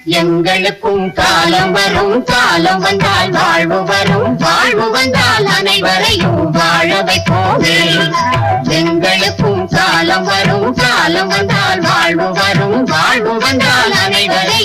எங்களுக்கும் காலம் வரும், காலம் வந்தால் வாழ்வு வரும், வாழ்வு வந்தால் அனைவரையும் வாழ வைப்போமே. எங்களுக்கும் காலம் வரும், காலம் வந்தால் வாழ்வு வரும், வாழ்வு வந்தால் அனைவரை